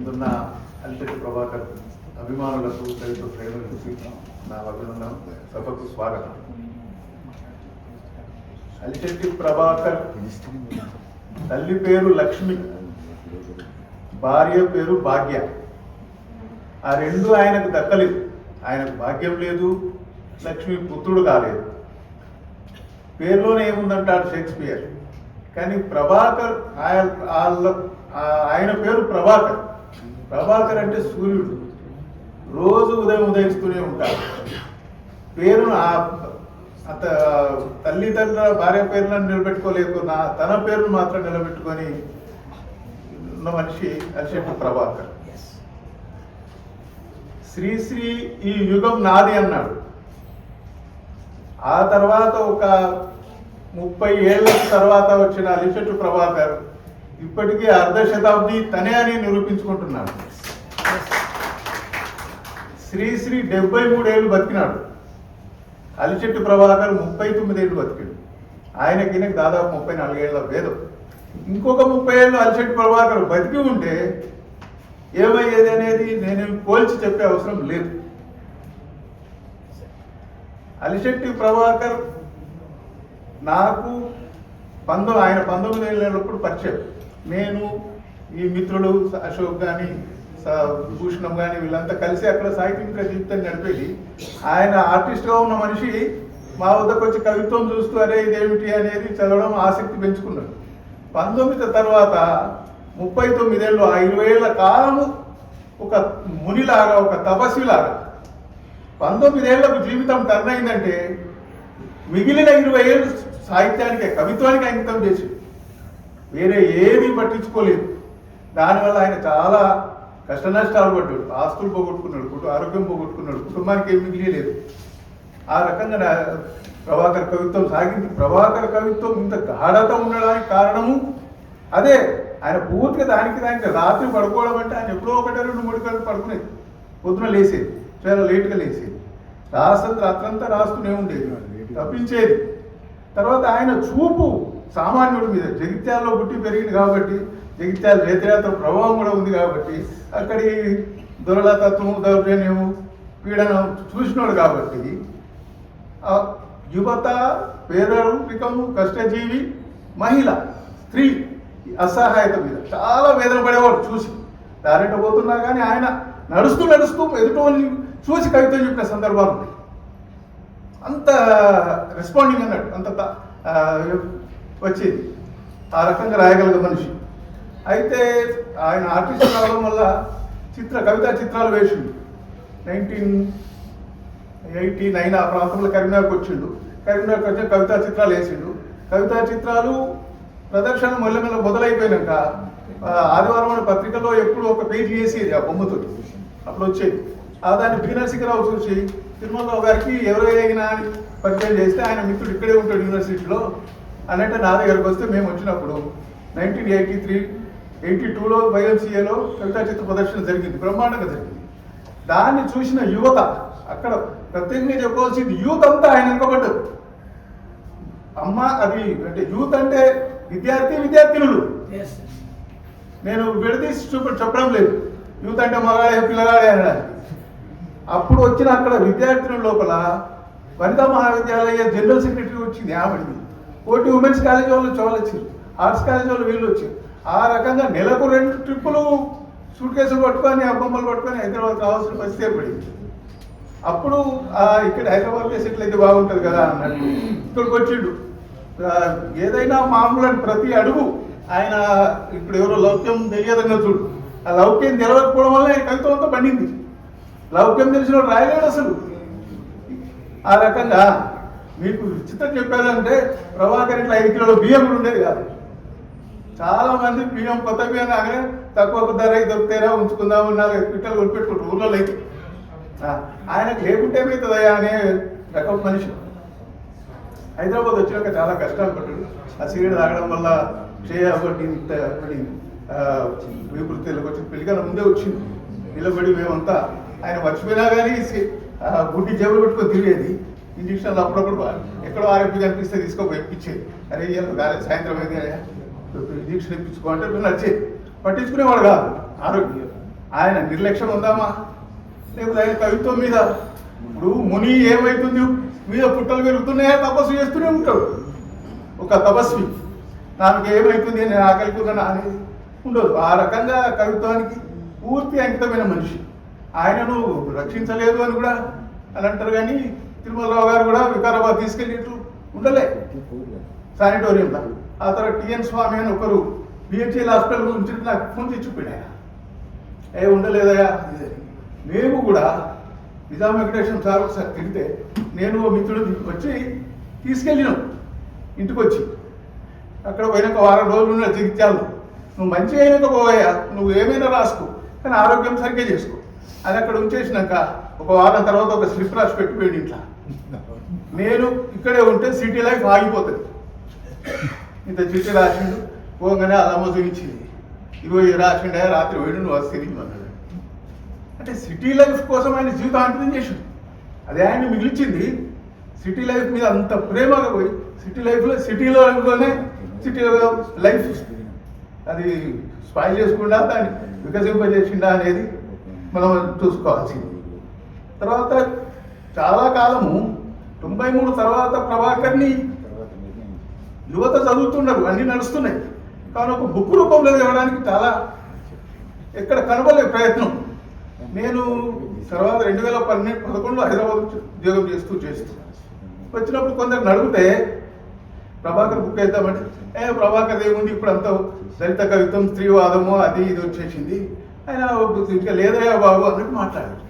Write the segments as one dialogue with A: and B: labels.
A: ముందున్న అలిశెట్టి ప్రభాకర్ అభిమానులకు దళిత ప్రేమికులకు నా అభినందన, సభకు స్వాగతం. అలిశెట్టి ప్రభాకర్ తల్లి పేరు లక్ష్మి, భార్య పేరు భాగ్య. ఆ రెండు ఆయనకు దక్కలేదు. ఆయనకు భాగ్యం లేదు, లక్ష్మి పుత్రుడు కాలేదు. పేరులోనే ఏముందంటాడు షేక్స్పియర్. కానీ ప్రభాకర్ ఆయన పేరు ప్రభాకర్. ప్రభాకర్ అంటే సూర్యుడు, రోజు ఉదయిస్తూనే ఉంటాడు. పేరును తల్లిదండ్రుల భార్య పేరులను నిలబెట్టుకోలేకున్నా తన పేరును మాత్రం నిలబెట్టుకొని ఉన్న మనిషి అలిశెట్టి ప్రభాకర్. శ్రీశ్రీ ఈ యుగం నాది అన్నాడు. ఆ తర్వాత ఒక 30 ఏళ్ళ తర్వాత వచ్చిన అలిశెట్టి ప్రభాకర్ ఇప్పటికీ అర్ధ శతాబ్ది తనే అని నిరూపించుకుంటున్నాడు. శ్రీశ్రీ 73 ఏళ్ళు బతికినాడు. అలిశెట్టి ప్రభాకర్ 39 ఏళ్ళు బతికాడు. ఆయనకి దాదాపు 34 ఏళ్ళ భేదం. ఇంకొక 30 ఏళ్ళు అలిశెట్టి ప్రభాకర్ బతికి ఉంటే ఏమయ్యేది అనేది నేను పోల్చి చెప్పే అవసరం లేదు. అలిశెట్టి ప్రభాకర్ నాకు ఆయన 19 ఏళ్ళప్పుడు పరిచయం. నేను ఈ మిత్రులు అశోక్ కానీ భూషణం కానీ వీళ్ళంతా కలిసి అక్కడ సాహిత్య జీవితాన్ని నడిపేది. ఆయన ఆర్టిస్ట్గా ఉన్న మనిషి మా వద్దకు వచ్చి కవిత్వం చూస్తూ అరే ఇదేమిటి అనేది చదవడం ఆసక్తి పెంచుకున్నాడు. 19 తర్వాత 39 ఏళ్ళు, ఆ 20 ఏళ్ల కాలము ఒక మునిలాగా, ఒక తపస్విలాగా 19 ఏళ్లకు జీవితం టర్న్ అయిందంటే మిగిలిన 20 ఏళ్ళు సాహిత్యానికి, కవిత్వానికి అంకితం చేసి వేరే ఏది పట్టించుకోలేదు. దానివల్ల ఆయన చాలా కష్ట నష్టాలు పడ్డాడు. ఆస్తులు పోగొట్టుకున్నాడు, ఆరోగ్యం పోగొట్టుకున్నాడు, కుటుంబానికి ఏం మిగిలేదు. ఆ రకంగా ప్రభాకర్ కవిత్వం సాగింది. ప్రభాకర్ కవిత్వం ఇంత గాఢత ఉండడానికి కారణము అదే. ఆయన పూర్తిగా దానికి రాత్రి పడుకోవడం అంటే ఆయన ఎప్పుడో 1-2-3 గంటలు పడుకునేది. పొద్దున లేసేది, చాలా లేటుగా లేసేది. రాత్రంతా రాస్తూనే ఉండేది, తప్పించేది. తర్వాత ఆయన చూపు సామాన్యుడి మీద, జగిత్యాలలో పుట్టి పెరిగింది కాబట్టి, జగిత్యాల రేతయాత్ర ప్రభావం కూడా ఉంది కాబట్టి, అక్కడి దురలతత్వము, దౌర్జన్యము, పీడనం చూసినాడు కాబట్టి యువత, పేదరికము, కష్టజీవి, మహిళ, స్త్రీ అసహాయత మీద చాలా వేదన పడేవాడు. చూసి దారిట పోతున్నా కానీ ఆయన నడుస్తూ ఎదుటోని చూసి కవితలు చెప్పిన సందర్భాలు ఉన్నాయి. అంత రెస్పాండింగ్ అన్నట్టు అంత వచ్చేది. ఆ రకంగా రాయగలిగే మనిషి. అయితే ఆయన ఆర్టిస్ట్ రావడం వల్ల కవితా చిత్రాలు వేసిండు. 1989 ఆ ప్రాంతంలో కరీంనగర్కి వచ్చిండు. కరీంనగర్కి వచ్చి కవితా చిత్రాలు వేసిండు. కవితా చిత్రాలు ప్రదర్శన మెల్లమెల్ల మొదలైపోయినాక ఆదివారం అనే పత్రికలో ఎప్పుడు ఒక పేజీ వేసేది ఆ బొమ్మతో. అప్పుడు వచ్చేది. దాన్ని పి నరసింహరావు చూసి తిరుమలరావు గారికి ఎవరో అయినా అని పరిచయం చేస్తే ఆయన మిత్రుడు ఇక్కడే ఉంటాడు యూనివర్సిటీలో అన్నట్టు నా దగ్గరకు వస్తే మేము వచ్చినప్పుడు 1982లో వైఎంసీఏలో కవితా చిత్ర ప్రదర్శన జరిగింది, బ్రహ్మాండంగా జరిగింది. దాన్ని చూసిన యువత, అక్కడ ప్రత్యేకంగా చెప్పుకోవాల్సింది యూత్ అంతా ఆయన వెనుకబడ్డదు. అది అంటే యూత్ అంటే విద్యార్థినులు. నేను విడదీసి చెప్పడం లేదు. యూత్ అంటే మగాడే పిల్లగాడే అనడానికి. అప్పుడు వచ్చిన అక్కడ విద్యార్థినుల లోపల వనితా మహావిద్యాలయ జనరల్ సెక్రటరీ వచ్చింది ఆవిడది. కోటి ఉమెన్స్ కాలేజ్ వాళ్ళు వచ్చారు, ఆర్ట్స్ కాలేజ్ వాళ్ళు వీళ్ళు వచ్చారు. ఆ రకంగా నెలకు 2 ట్రిప్పులు సూట్ కేసులు పట్టుకొని, బొమ్మలు పట్టుకొని హైదరాబాద్ కావాల్సిన పరిస్థితి ఏర్పడింది. అప్పుడు ఇక్కడ హైదరాబాద్లో సెటిల్ అయితే బాగుంటుంది కదా అన్నట్టు ఇక్కడికి వచ్చిండు. ఏదైనా మామూలు ప్రతి అడుగు ఆయన ఇప్పుడు ఎవరో లౌక్యం తెలియదంగా చూడు. ఆ లౌక్యం తెలవకపోవడం వల్ల ఆయన కవిత్వం అంతా పండింది. లౌక్యం తెలిసిన రాయలేడు అసలు. ఆ రకంగా మీకు చిత్రం చెప్పారంటే ప్రభాకర్ ఇట్లా 5 కిలోల బియ్యం కూడా ఉండేది కాదు. చాలా మంది బియ్యం, కొత్త బియ్యం కాగానే తక్కువ ధర దొరుకుతారా ఉంచుకుందాము 4 పిట్టలు కొనిపెట్టుకుంటారు ఊళ్ళో అయితే. ఆయనకు లేకుంటే ఏమవుతుందయా అనే రకం మనిషి. హైదరాబాద్ వచ్చినాక చాలా కష్టాలు పడ్డాడు. ఆ సిగరెట్ తాగడం వల్ల వివృత్తిలోకి వచ్చి పెళ్ళికన్నా ముందే వచ్చింది. నిలబడి మేమంతా ఆయన మర్చిపోయినా కానీ గుడ్డి జేబులు పెట్టుకొని తిరిగేది. ఇంజక్షన్లు అప్పుడప్పుడు ఎక్కడో ఆరోగ్యం కనిపిస్తే తీసుకోపోయి ఇప్పించేది. అరే కాలేదు సాయంత్రం అయితే ఇంజక్షన్ ఇప్పించుకో అంటే నచ్చేది. పట్టించుకునేవాడు కాదు ఆరోగ్యం. ఆయన నిర్లక్ష్యం ఉందామా, లేకపోతే ఆయన కవిత్వం మీద ఇప్పుడు ముని ఏమవుతుంది మీద పుట్టలు పెరుగుతున్నాయా తపస్సు చేస్తూనే ఉంటాడు. ఒక తపస్వి నాకు ఏమవుతుంది నేను ఆకలికున్నాను అనేది ఉండదు. ఆ రకంగా కవిత్వానికి పూర్తి అంకితమైన మనిషి. ఆయనను రక్షించలేదు అని కూడా అని అంటారు, కానీ తిరుమలరావు గారు కూడా వికారాబాద్ తీసుకెళ్ళినట్టు ఉండలే శానిటోరియంలో. ఆ తర్వాత టిఎన్ స్వామి అని ఒకరు బిహెచ్ఎల్ హాస్పిటల్ గురించి నాకు ఫోన్ చేసి చెప్పాడు. ఆయన ఉండలేదయా. మేము కూడా నిజాం వెంకటేశ్వర సార్ ఒకసారి తిరిగితే నేను మిత్రుడు వచ్చి తీసుకెళ్ళినాం ఇంటికి వచ్చి. అక్కడ పోయినాక వారం రోజులు ఉన్న జగిత్యాలు, నువ్వు మంచి అయినాక పోయా, నువ్వు ఏమైనా రాసుకో కానీ ఆరోగ్యం సరిగ్గా చేసుకో అది అక్కడ ఉంచేసినాక ఒక వారం తర్వాత ఒక స్లిప్ రాసి పెట్టిపోయాడు ఇంట్లో. నేను ఇక్కడే ఉంటే సిటీ లైఫ్ ఆగిపోతుంది. ఇంత చిట్టి రాసిండు పోగానే అలమ్మ చూపించింది, ఇగో రాసిండే రాత్రి పోయిడు నువ్వు వస్తే అన్నాడు. అంటే సిటీ లైఫ్ కోసం ఆయన జీవితం అంకితం చేసిండు. అదే ఆయన మిగిలిచింది. సిటీ లైఫ్ మీద అంత ప్రేమగా పోయి సిటీలోనే సిటీలో లైఫ్ అది స్పాయిల్ చేసుకుండా దాన్ని వికసింపజేసిండా అనేది మనం చూసుకోవాల్సింది. తర్వాత చాలా కాలము 93 తర్వాత ప్రభాకర్ని యువత చదువుతున్నారు, అన్నీ నడుస్తున్నాయి. కానీ ఒక బుక్ రూపంలో ఇవ్వడానికి చాలా ఎక్కడ కనబడలే ప్రయత్నం. నేను తర్వాత 2011 హైదరాబాద్ ఉద్యోగం చేస్తూ వచ్చినప్పుడు కొందరు అడిగితే ప్రభాకర్ బుక్ వేద్దామంటే ప్రభాకర్ ఏముంది ఇప్పుడు అంతా దళిత కవిత్వం స్త్రీవాదము అది ఇది వచ్చేసింది, ఆయన ఇంకా లేదయ్యా బాబు అన్నట్టు మాట్లాడారు.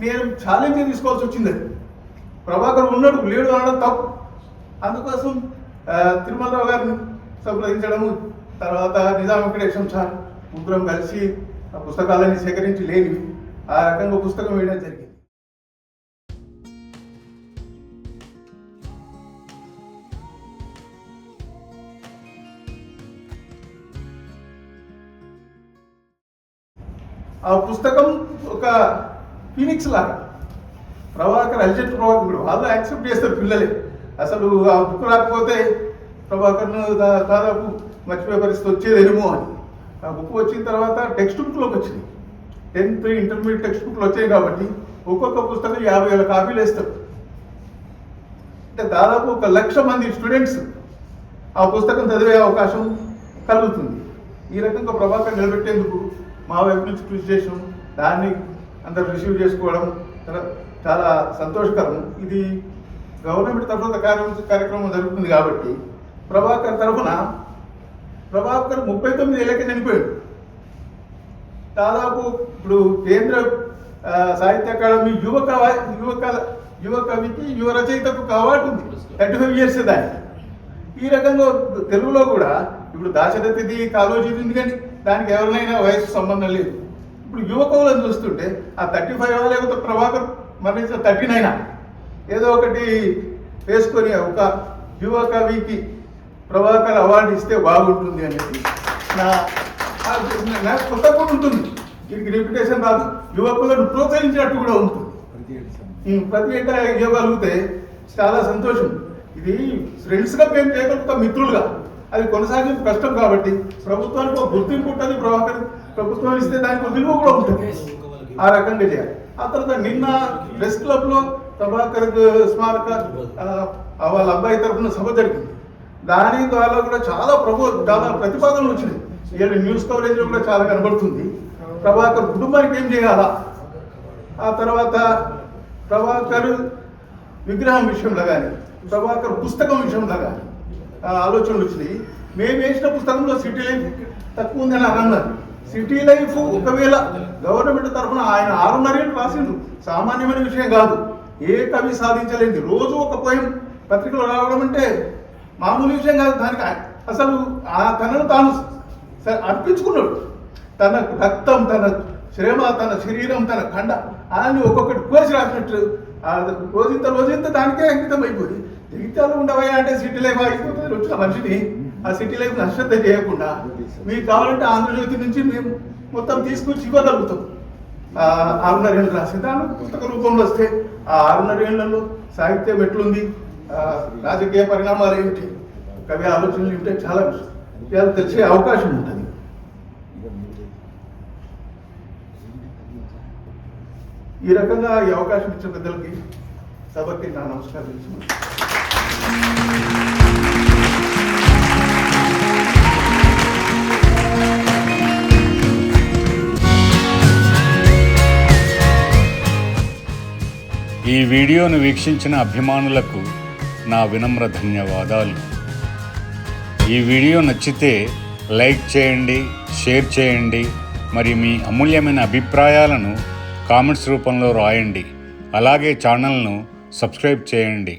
A: నేను ఛాలెంజ్ తీసుకోవాల్సి వచ్చింది. అది ప్రభాకర్ ఉన్నాడు లేడు అనడం తప్పు. అందుకోసం తిరుమలరావు గారిని సంప్రదించడము, తర్వాత నిజాం వెంకటేశ్వర సార్ ముగ్గురం కలిసి ఆ పుస్తకాలన్నీ సేకరించి లేనివి ఆ రకంగా పుస్తకం వేయడం జరిగింది. ఆ పుస్తకం ఒక ఫీనిక్స్ లాగా ప్రభాకర్ అల్జెట్ ప్రభాకర్ వాళ్ళు యాక్సెప్ట్ చేస్తారు పిల్లలే. అసలు ఆ బుక్ రాకపోతే ప్రభాకర్ను దాదాపు మర్చిపోయే పరిస్థితి వచ్చేదేమో అని. ఆ బుక్ వచ్చిన తర్వాత టెక్స్ట్ బుక్లోకి వచ్చింది. 10th ఇంటర్మీడియట్ టెక్స్ట్ బుక్లు వచ్చాయి కాబట్టి ఒక్కొక్క పుస్తకం 50,000 కాపీలు వేస్తారు. అంటే దాదాపు 1,00,000 మంది స్టూడెంట్స్ ఆ పుస్తకం చదివే అవకాశం కలుగుతుంది. ఈ రకంగా ప్రభాకర్ నిలబెట్టేందుకు మా వైపు నుంచి కృషి చేసాం. దాన్ని అందరు రిసీవ్ చేసుకోవడం చాలా సంతోషకరం. ఇది గవర్నమెంట్ తరఫున కార్యక్రమం జరుగుతుంది కాబట్టి ప్రభాకర్ తరఫున ప్రభాకర్ 39 ఏళ్ళకి చనిపోయాడు. దాదాపు ఇప్పుడు కేంద్ర సాహిత్య అకాడమీ యువ కవికి యువ రచయితకు అవార్డు ఉంది, 35 years దానికి. ఈ రకంగా తెలుగులో కూడా ఇప్పుడు దాశరథిది కాళోజీది ఉంది, కానీ దానికి ఎవరినైనా వయసు సంబంధం లేదు. ఇప్పుడు యువ కవులను చూస్తుంటే ఆ 35 లేకపోతే ప్రభాకర్ మరణించిన 39 ఏదో ఒకటి వేసుకొని ఒక యువ కవికి ప్రభాకర్ అవార్డు ఇస్తే బాగుంటుంది అనేది నాకు కొత్త కూడా ఉంటుంది. దీనికి రెప్యుటేషన్ రాదు, యువకులను ప్రోత్సహించినట్టు కూడా ఉంటుంది. ప్రతి ఏటా ఇవ్వగలిగితే చాలా సంతోషం. ఇది ఫ్రెండ్స్గా మేము చేయగలుగుతాం, మిత్రులుగా. అది కొనసాగింపు కష్టం కాబట్టి ప్రభుత్వానికి ఒక గుర్తింపు ఉంటుంది. ప్రభాకర్ ప్రభుత్వం ఇస్తే దానికి ఒక విలువ కూడా ఉంటుంది. ఆ రకంగా చేయాలి. ఆ తర్వాత నిన్న ప్రెస్ క్లబ్లో ప్రభాకర్ స్మారక వాళ్ళ అబ్బాయి తరఫున సభ జరిగింది. దాని ద్వారా కూడా చాలా ప్రతిపాదనలు వచ్చినాయి. ఇవాళ న్యూస్ కవరేజ్లో కూడా చాలా కనబడుతుంది. ప్రభాకర్ కుటుంబానికి ఏం చేయాలా, ఆ తర్వాత ప్రభాకర్ విగ్రహం విషయంలో కానీ ప్రభాకర్ పుస్తకం విషయంలో కానీ ఆలోచనలు వచ్చినాయి. మేము వేసిన పుస్తకంలో సిటీ లైఫ్ తక్కువ ఉందని అన్నారు. సిటీ లైఫ్ ఒకవేళ గవర్నమెంట్ తరఫున ఆయన 6.5 ఏళ్ళు రాసిండు, సామాన్యమైన విషయం కాదు. ఏ కవి సాధించలేంది. రోజు ఒక పోయం పత్రికలో రావడం అంటే మామూలు విషయం కాదు. దానికి అసలు తనను తాను అర్పించుకున్నాడు. తన రక్తం, తన శ్రమ, తన శరీరం, తన ఖండ అని ఒక్కొక్కటి కోసి రాసినట్టు రోజంత దానికే అంకితం అయిపోయి జగిత్యాలు ఉండవయ్యా అంటే సిటీ లైఫ్ ఆగిపోతుంది. వచ్చిన మనిషిని ఆ సిటీ లైఫ్ అశ్రద్ధ చేయకుండా మీకు కావాలంటే ఆంధ్రజ్యోతి నుంచి మేము మొత్తం తీసుకొచ్చి ఇవ్వగలుగుతాం. 6.5 ఏళ్ళు రాసి దాని పుస్తక రూపంలో వస్తే ఆ 6.5 ఏళ్లలో సాహిత్యం ఎట్లుంది, రాజకీయ పరిణామాలు ఏమిటి, కవి ఆలోచనలు ఏమిటో చాలా విషయాలు తెలిసే అవకాశం ఉంటుంది. ఈ రకంగా ఈ అవకాశం ఇచ్చిన పెద్దలకి సభకి నా నమస్కారం ఇస్తున్నాను.
B: ఈ వీడియోను వీక్షించిన అభిమానులకు నా వినమ్ర ధన్యవాదాలు. ఈ వీడియో నచ్చితే లైక్ చేయండి, షేర్ చేయండి, మరి మీ అమూల్యమైన అభిప్రాయాలను కామెంట్స్ రూపంలో రాయండి. అలాగే ఛానల్ను సబ్స్క్రైబ్ చేయండి.